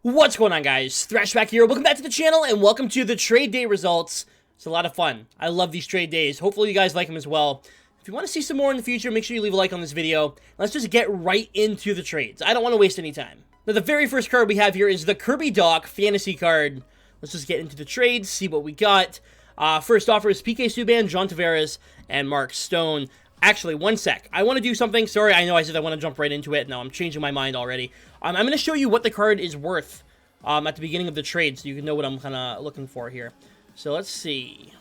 What's going on, guys? Thrash back here. Welcome back to the channel, and welcome to the trade day results. It's a lot of fun. I love these trade days. Hopefully you guys like them as well. If you want to see some more in the future, make sure you leave a like on this video. Let's just get right into the trades. I don't want to waste any time. Now, the very first card we have here is the Kirby Dach fantasy card. Let's just get into the trades, see what we got. First offer is PK Subban, John Tavares, and Mark Stone. Actually, one sec. I want to do something. Sorry, I know I said I want to jump right into it. No, I'm changing my mind already. I'm going to show you what the card is worth at the beginning of the trade, so you can know what I'm kind of looking for here. So let's see.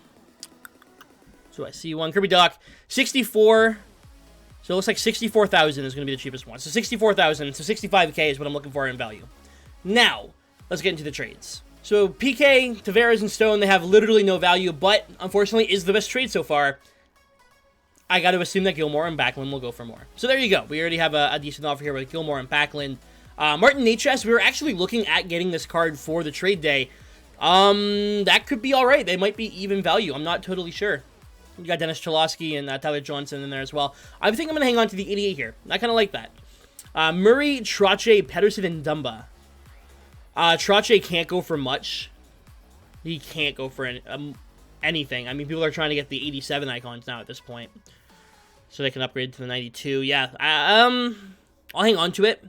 So I see one. Kirby Dach, 64. So it looks like 64,000 is going to be the cheapest one. So 64,000, so 65k is what I'm looking for in value. Now, let's get into the trades. So PK, Tavares, and Stone, they have literally no value, but unfortunately is the best trade so far. I got to assume that Gilmore and Backlund will go for more. So there you go. We already have a decent offer here with Gilmore and Backlund. Martin Necas, we were actually looking at getting this card for the trade day. That could be alright. They might be even value. I'm not totally sure. You got Dennis Cholowski and Tyler Johnson in there as well. I think I'm going to hang on to the 88 here. I kind of like that. Murray, Trache, Pedersen, and Dumba. Trache can't go for much. He can't go for anything. I mean, people are trying to get the 87 icons now at this point, so they can upgrade to the 92. Yeah, I'll hang on to it.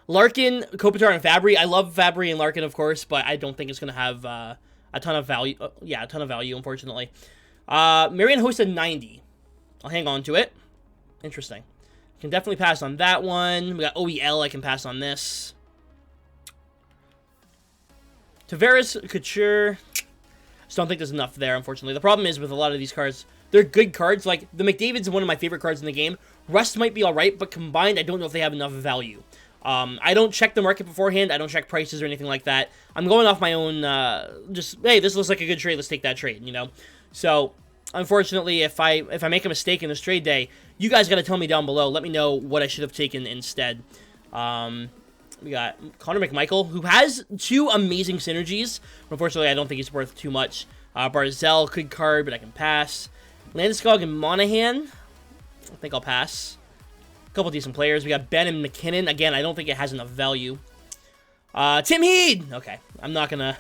Larkin, Kopitar, and Fabry. I love Fabry and Larkin, of course, but I don't think it's going to have a ton of value. Yeah, a ton of value, unfortunately. Marian Hossa, 90. I'll hang on to it. Interesting. Can definitely pass on that one. We got OEL. I can pass on this. Tavares, Couture. Just don't think there's enough there, unfortunately. The problem is with a lot of these cards, they're good cards. Like, the McDavid's one of my favorite cards in the game. Rust might be alright, but combined, I don't know if they have enough value. I don't check the market beforehand. I don't check prices or anything like that. I'm going off my own, just, hey, this looks like a good trade. Let's take that trade, you know? So, unfortunately, if I make a mistake in this trade day, you guys got to tell me down below. Let me know what I should have taken instead. We got Connor McMichael, who has two amazing synergies. Unfortunately, I don't think he's worth too much. Barzell, good card, but I can pass. Landeskog and Monahan. I think I'll pass. A couple decent players. We got Ben and McKinnon. Again, I don't think it has enough value. Tim Heed! Okay, I'm not going to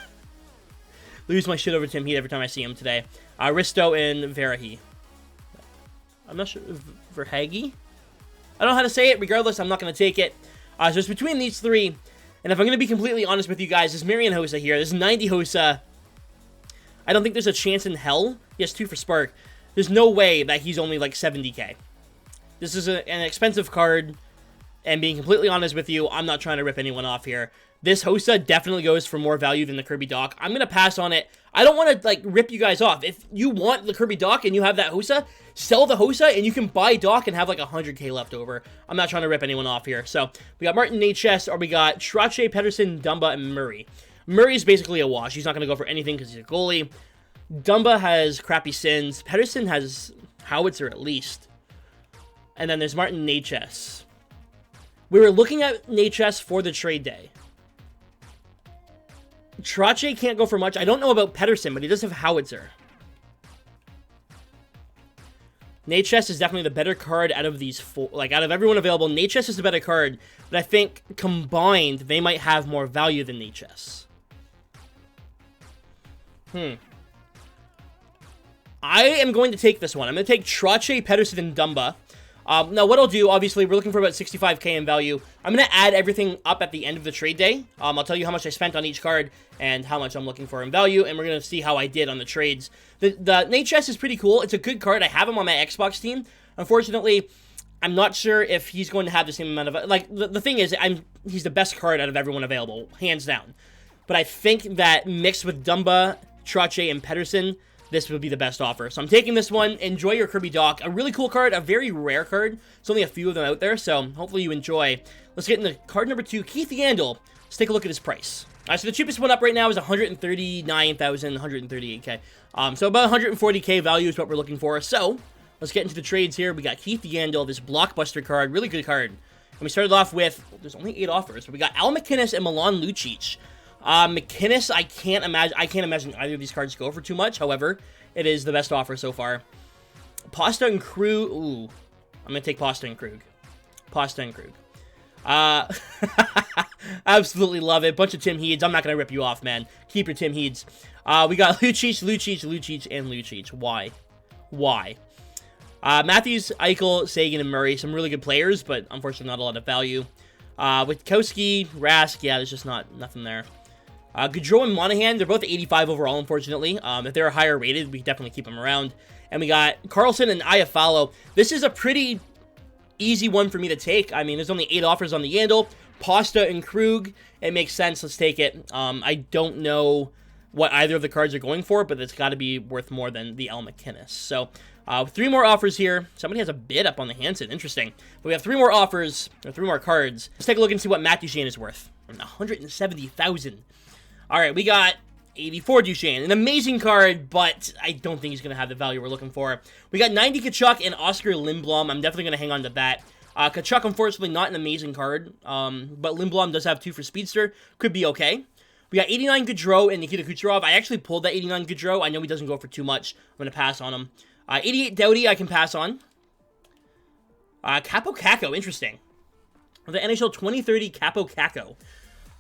lose my shit over Tim Heed every time I see him today. Risto and Verahe. I'm not sure. Verhage? I don't know how to say it. Regardless, I'm not going to take it. So it's between these three. And if I'm going to be completely honest with you guys, this Marian Hossa here, this 90 Hossa, I don't think there's a chance in hell. He has 2 for Spark. There's no way that he's only like 70k. This is an expensive card, and being completely honest with you, I'm not trying to rip anyone off here. This Hossa definitely goes for more value than the Kirby Dach. I'm going to pass on it. I don't want to, like, rip you guys off. If you want the Kirby Dach and you have that Hossa, sell the Hossa, and you can buy Dach and have, like, 100k left over. I'm not trying to rip anyone off here. So, we got Martin Necas, or we got Trache, Pedersen, Dumba, and Murray. Murray's basically a wash. He's not going to go for anything because he's a goalie. Dumba has crappy sins. Pedersen has Howitzer at least. And then there's Martin Necas. We were looking at Necas for the trade day. Trache can't go for much. I don't know about Pedersen, but he does have Howitzer. Necas is definitely the better card out of these four. Like, out of everyone available, Necas is the better card. But I think combined, they might have more value than Necas. I am going to take this one. I'm going to take Trache, Pedersen, and Dumba. Now, what I'll do, obviously, we're looking for about 65k in value. I'm going to add everything up at the end of the trade day. I'll tell you how much I spent on each card and how much I'm looking for in value, and we're going to see how I did on the trades. The Necas is pretty cool. It's a good card. I have him on my Xbox team. Unfortunately, I'm not sure if he's going to have the same amount of... Like, the thing is, he's the best card out of everyone available, hands down. But I think that mixed with Dumba, Trache, and Pedersen, this would be the best offer. So I'm taking this one. Enjoy your Kirby Dach. A really cool card, a very rare card. There's only a few of them out there, so hopefully you enjoy. Let's get into card number 2, Keith Yandle. Let's take a look at his price. So the cheapest one up right now is 139,000, 138k. So about 140k value is what we're looking for. So let's get into the trades here. We got Keith Yandle, this blockbuster card, really good card. And we started off with, there's only 8 offers, but we got Al MacInnis and Milan Lucic. MacInnis, I can't imagine either of these cards go for too much. However, it is the best offer so far. Pasta and Krug. Ooh, I'm going to take Pasta and Krug. Uh, absolutely love it. Bunch of Tim Heeds. I'm not going to rip you off, man. Keep your Tim Heeds. We got Lucic, and Lucic. Why? Why? Matthews, Eichel, Sagan, and Murray. Some really good players, but unfortunately not a lot of value. Witkowski, Rask, yeah, there's just nothing there. Gaudreau and Monahan, they're both 85 overall, unfortunately. If they're higher rated, we definitely keep them around. And we got Carlson and Iafallo. This is a pretty easy one for me to take. I mean, there's only 8 offers on the Yandle. Pasta and Krug, it makes sense. Let's take it. I don't know what either of the cards are going for, but it's got to be worth more than the El McInnes. So, 3 more offers here. Somebody has a bid up on the Hansen. Interesting. But we have 3 more offers, or 3 more cards. Let's take a look and see what Matt Duchene is worth. 170,000. All right, we got 84 Duchene. An amazing card, but I don't think he's going to have the value we're looking for. We got 90 Tkachuk and Oscar Lindblom. I'm definitely going to hang on to that. Tkachuk, unfortunately, not an amazing card, but Lindblom does have 2 for Speedster. Could be okay. We got 89 Gaudreau and Nikita Kucherov. I actually pulled that 89 Gaudreau. I know he doesn't go for too much. I'm going to pass on him. 88 Doughty, I can pass on. Capo Caco, interesting. The NHL 2030 Capo Caco.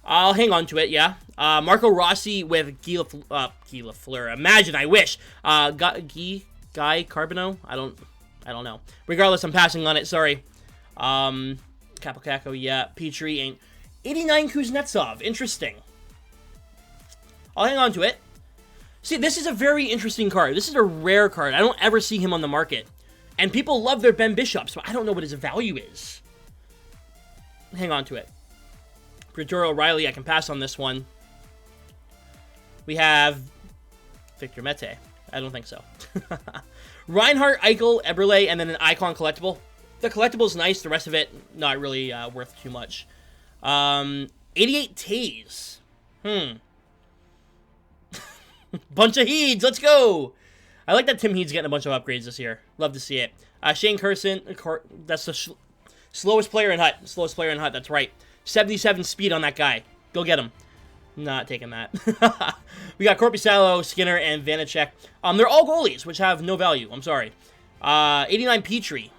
I'll hang on to it, yeah. Marco Rossi with Guy Lafleur. Imagine, I wish. Guy Carbonneau? I don't know. Regardless, I'm passing on it, sorry. Capo Caco, yeah. Petrie ain't. 89 Kuznetsov, interesting. I'll hang on to it. See, this is a very interesting card. This is a rare card. I don't ever see him on the market. And people love their Ben Bishop, so I don't know what his value is. Hang on to it. Victor O'Reilly, I can pass on this one. We have Victor Mete. I don't think so. Reinhardt, Eichel, Eberle, and then an Icon collectible. The collectible is nice. The rest of it, not really worth too much. 88 Tays. Bunch of Heeds. Let's go. I like that Tim Heed's getting a bunch of upgrades this year. Love to see it. Shane Carson. That's the slowest player in Hut. Slowest player in Hut. That's right. 77 speed on that guy. Go get him. Not taking that. We got Korpisalo, Skinner, and Vanacek. They're all goalies, which have no value. I'm sorry. 89 Petrie.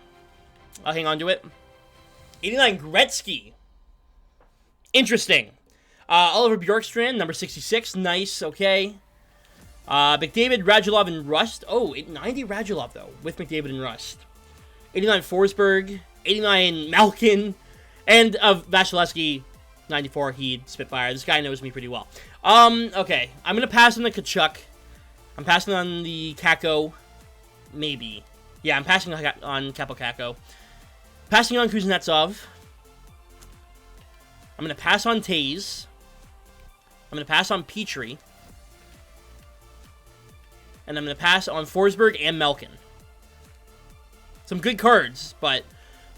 I'll hang on to it. 89 Gretzky. Interesting. Oliver Bjorkstrand, number 66. Nice. Okay. McDavid, Radulov, and Rust. Oh, 90 Radulov, though, with McDavid and Rust. 89 Forsberg. 89 Malkin. And Vasilevsky, 94, Heed, Spitfire. This guy knows me pretty well. Okay. I'm going to pass on the Tkachuk. I'm passing on the Kako. Maybe. Yeah, I'm passing on Capo Kako. Passing on Kuznetsov. I'm going to pass on Tays. I'm going to pass on Petrie. And I'm going to pass on Forsberg and Malkin. Some good cards, but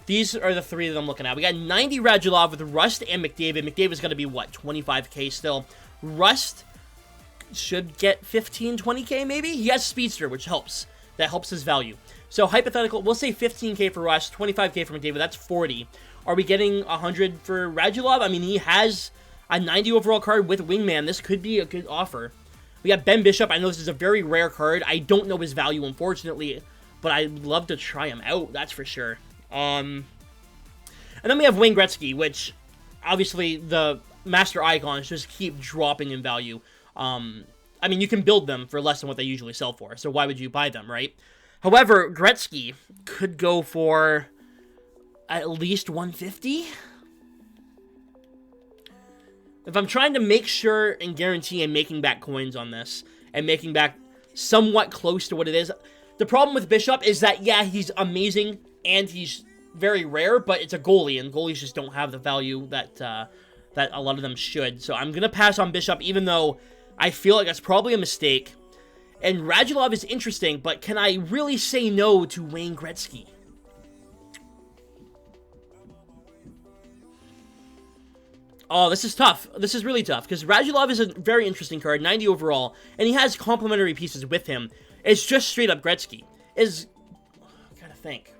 these are the 3 that I'm looking at. We got 90 Radulov with Rust and McDavid. McDavid's going to be, what, 25k still. Rust should get 15, 20k maybe? He has Speedster, which helps. That helps his value. So, hypothetical, we'll say 15k for Rust, 25k for McDavid. That's 40. Are we getting 100 for Radulov? I mean, he has a 90 overall card with Wingman. This could be a good offer. We got Ben Bishop. I know this is a very rare card. I don't know his value, unfortunately, but I'd love to try him out, that's for sure. And then we have Wayne Gretzky, which, obviously, the Master Icons just keep dropping in value. I mean, you can build them for less than what they usually sell for, so why would you buy them, right? However, Gretzky could go for at least 150. If I'm trying to make sure and guarantee I'm making back coins on this, and making back somewhat close to what it is, the problem with Bishop is that, yeah, he's amazing, and he's very rare, but it's a goalie, and goalies just don't have the value that that a lot of them should. So I'm going to pass on Bishop, even though I feel like that's probably a mistake. And Radulov is interesting, but can I really say no to Wayne Gretzky? Oh, this is tough. This is really tough, because Radulov is a very interesting card, 90 overall, and he has complementary pieces with him. It's just straight up Gretzky. I gotta think.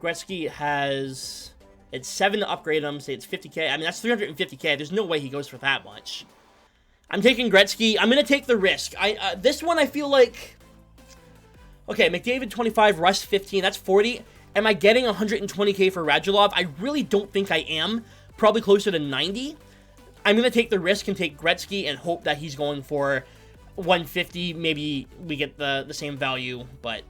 Gretzky has... It's 7 to upgrade him, say it's 50k. I mean, that's 350k. There's no way he goes for that much. I'm taking Gretzky. I'm gonna take the risk. This one I feel like... Okay, McDavid 25, Rust 15, that's 40. Am I getting 120k for Radulov? I really don't think I am. Probably closer to 90. I'm going to take the risk and take Gretzky and hope that he's going for 150. Maybe we get the same value, but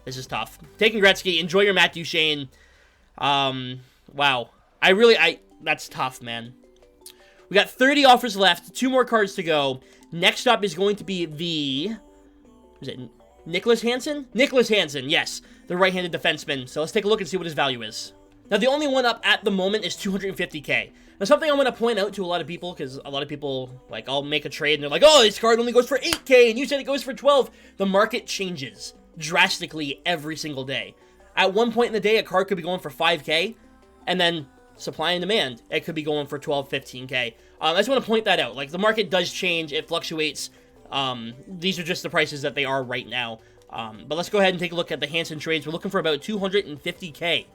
this is tough. Taking Gretzky. Enjoy your Matt Duchene. Wow. That's tough, man. We got 30 offers left. 2 more cards to go. Next up is going to be the... Is it Nicholas Hansen? Nicholas Hansen, yes. The right-handed defenseman. So let's take a look and see what his value is. Now, the only one up at the moment is 250k. Now, something I'm going to point out to a lot of people, because a lot of people, like, I'll make a trade, and they're like, oh, this card only goes for 8k, and you said it goes for 12. The market changes drastically every single day. At one point in the day, a card could be going for 5k, and then supply and demand, it could be going for 12, 15k. I just want to point that out. Like, the market does change. It fluctuates. These are just the prices that they are right now. But let's go ahead and take a look at the Hansen trades. We're looking for about 250k.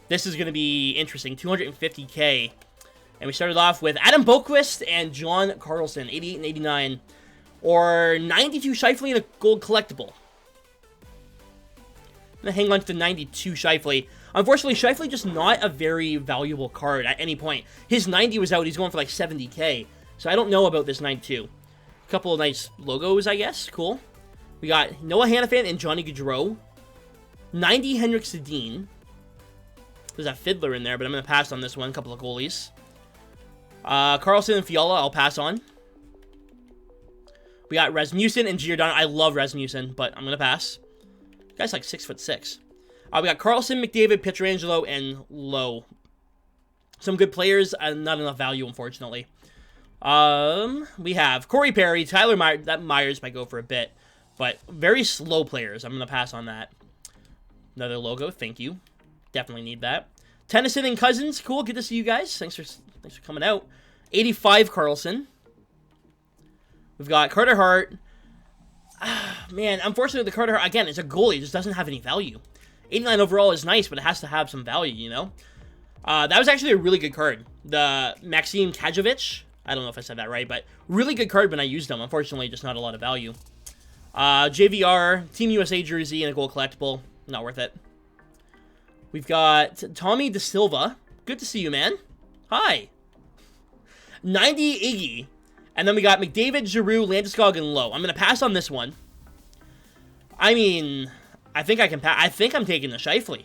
This is going to be interesting. 250k. And we started off with Adam Boqvist and John Carlson, 88 and 89. Or 92 Scheifele and a gold collectible. I'm going to hang on to the 92 Scheifele. Unfortunately, Scheifele just not a very valuable card at any point. His 90 was out. He's going for like 70k. So I don't know about this 92. A couple of nice logos, I guess. Cool. We got Noah Hannafin and Johnny Gaudreau. 90 Henrik Sedin. There's a Fiddler in there, but I'm going to pass on this one. A couple of goalies. Carlson and Fiala, I'll pass on. We got Rasmussen and Giordano. I love Rasmussen, but I'm going to pass. Guy's like 6'6". We got Carlson, McDavid, Pietrangelo, and Lowe. Some good players, not enough value, unfortunately. We have Corey Perry, Tyler Myers. That Myers might go for a bit, but very slow players. I'm going to pass on that. Another logo, thank you. Definitely need that. Tennyson and Cousins, cool. Good to see you guys. Thanks for coming out. 85 Carlson. We've got Carter Hart. Man, unfortunately, the Carter Hart, again, it's a goalie. It just doesn't have any value. 89 overall is nice, but it has to have some value, you know? That was actually a really good card. The Maxim Kajovic. I don't know if I said that right, but really good card when I used them. Unfortunately, just not a lot of value. JVR, Team USA jersey, and a gold collectible. Not worth it. We've got Tommy De Silva. Good to see you, man. Hi. 90 Iggy. And then we got McDavid, Giroux, Landeskog, and Lowe. I'm going to pass on this one. I mean, I think I can pass. I think I'm taking the Scheifele.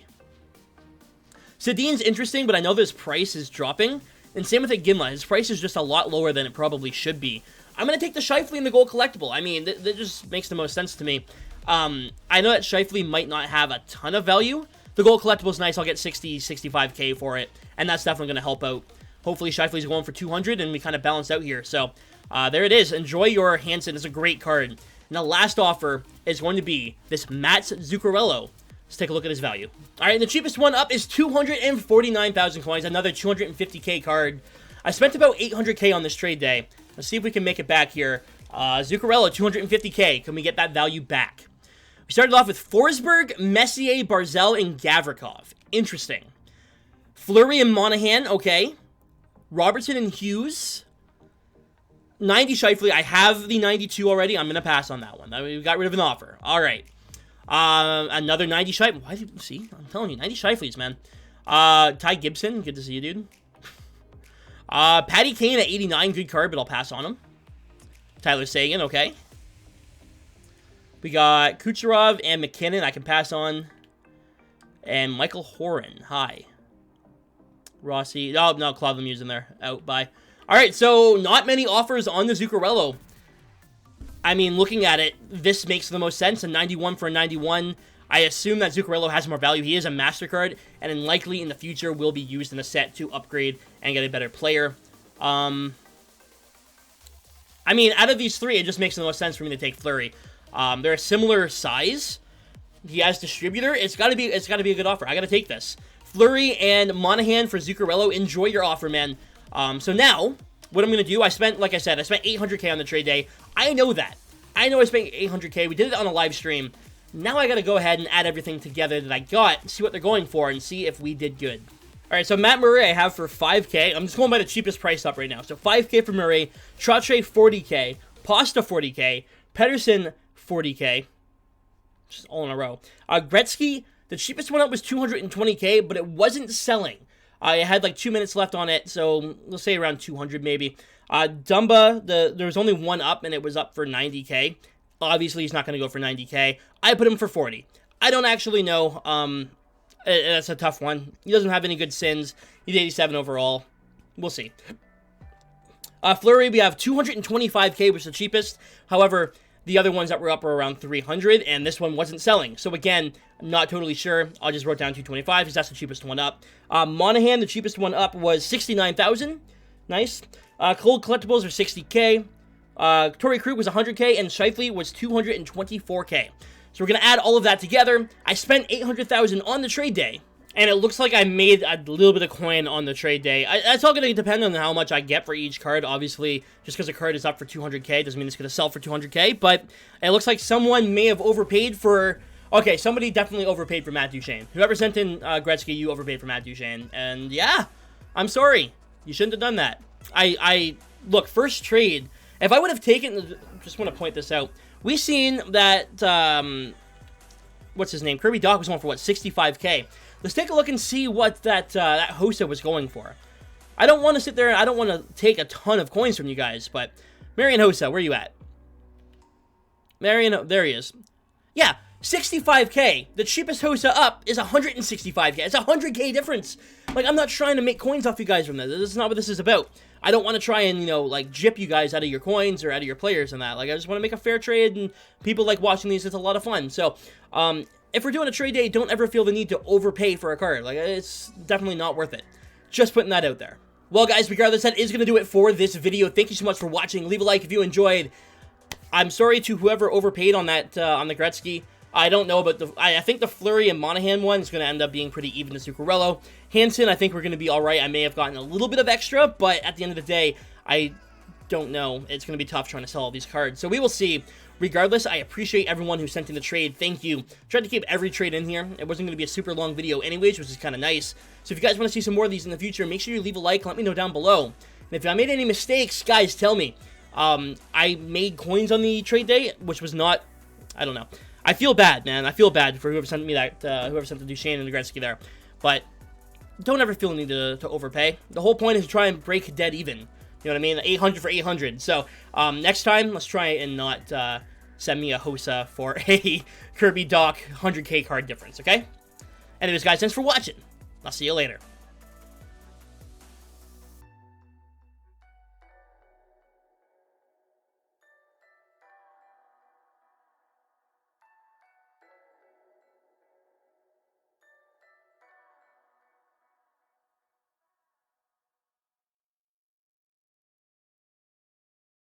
Sedin's interesting, but I know this price is dropping. And same with Iginla. His price is just a lot lower than it probably should be. I'm going to take the Scheifele and the gold collectible. I mean, that just makes the most sense to me. I know that Scheifele might not have a ton of value. The gold collectible is nice. I'll get 60, 65k for it. And that's definitely going to help out. Hopefully, Scheifele's going for 200, and we kind of balance out here. So, there it is. Enjoy your Hansen. It's a great card. And the last offer is going to be this Mats Zuccarello. Let's take a look at his value. All right, and the cheapest one up is 249,000 coins. Another 250k card. I spent about 800k on this trade day. Let's see if we can make it back here. Zuccarello, 250k. Can we get that value back? We started off with Forsberg, Messier, Barzell, and Gavrikov. Interesting. Fleury and Monahan, okay. Robertson and Hughes. 90 Scheifele. I have the 92 already. I'm going to pass on that one. We got rid of an offer. All right. Another 90 Scheifele. Why did you see? I'm telling you, 90 Scheifele's, man. Ty Gibson. Good to see you, dude. Patty Kane at 89. Good card, but I'll pass on him. Tyler Seguin, okay. We got Kucherov and McKinnon. I can pass on. And Michael Horan. Hi. Rossi. Oh, no, Claude Lemieux's in there. Out. Bye. All right, so not many offers on the Zuccarello. I mean, looking at it, this makes the most sense. A 91 for a 91. I assume that Zuccarello has more value. He is a MasterCard, and likely in the future will be used in a set to upgrade and get a better player. I mean, out of these three, it just makes the most sense for me to take Fleury. They're a similar size. He has distributor. It's got to be a good offer. I got to take this. Fleury and Monahan for Zuccarello. Enjoy your offer, man. So now, what I'm going to do, like I said, I spent 800k on the trade day. I know that. I know I spent 800k. We did it on a live stream. Now I got to go ahead and add everything together that I got, see what they're going for, and see if we did good. All right, so Matt Murray I have for 5k. I'm just going by the cheapest price up right now. So 5k for Murray, Trottier 40k, Pasta 40k, Pedersen 40k, just all in a row. Gretzky, the cheapest one up was 220K, but it wasn't selling. I had like 2 minutes left on it, so let's say around 200 maybe. Dumba, there was only one up, and it was up for 90K. Obviously, he's not going to go for 90K. I put him for 40. I don't actually know. That's a tough one. He doesn't have any good sins. He's 87 overall. We'll see. Fleury, we have 225K, which is the cheapest. However, the other ones that were up were around 300, and this one wasn't selling. So again, I'm not totally sure. I just wrote down 225 because that's the cheapest one up. Monahan, the cheapest one up was 69,000. Nice. Cold collectibles are 60K. Torrey Krug was 100K, and Scheifele was 224K. So we're going to add all of that together. I spent 800,000 on the trade day, and it looks like I made a little bit of coin on the trade day. It's all going to depend on how much I get for each card. Obviously, just because a card is up for 200K doesn't mean it's going to sell for 200K, but it looks like someone may have overpaid for... Okay, somebody definitely overpaid for Matt Duchene. Whoever sent in Gretzky, you overpaid for Matt Duchene. And yeah, I'm sorry. You shouldn't have done that. Look, first trade, if I would have taken... Just want to point this out. We seen that... what's his name? Kirby Dach was going for, what, 65K. Let's take a look and see what that Hossa was going for. I don't want to sit there, I don't want to take a ton of coins from you guys, but Marian Hossa, where you at? Marian, there he is. Yeah, 65K. The cheapest Hossa up is 165K. It's a 100K difference. Like, I'm not trying to make coins off you guys from this. This is not what this is about. I don't want to try and, you know, like, gyp you guys out of your coins or out of your players and that. Like, I just want to make a fair trade, and people like watching these. It's a lot of fun. So, if we're doing a trade day, don't ever feel the need to overpay for a card. Like, it's definitely not worth it. Just putting that out there. Well, guys, regardless, that is going to do it for this video. Thank you so much for watching. Leave a like if you enjoyed. I'm sorry to whoever overpaid on that, on the Gretzky. I don't know about the... I think the Fleury and Monahan one is going to end up being pretty even to Zuccarello. Hansen, I think we're going to be alright. I may have gotten a little bit of extra, but at the end of the day, I don't know. It's going to be tough trying to sell all these cards. So we will see. Regardless, I appreciate everyone who sent in the trade. Thank you. Tried to keep every trade in here. It wasn't going to be a super long video anyways, which is kind of nice. So if you guys want to see some more of these in the future, make sure you leave a like. Let me know down below. And if I made any mistakes, guys, tell me. I made coins on the trade day, which was not... I don't know. I feel bad, man. I feel bad for whoever sent me that, whoever sent the Duchene and the Gretzky there. But don't ever feel the need to overpay. The whole point is to try and break dead even. You know what I mean? 800 for 800. So, next time, let's try and not send me a Hossa for a Kirby Dach 100K card difference, okay? Anyways, guys, thanks for watching. I'll see you later.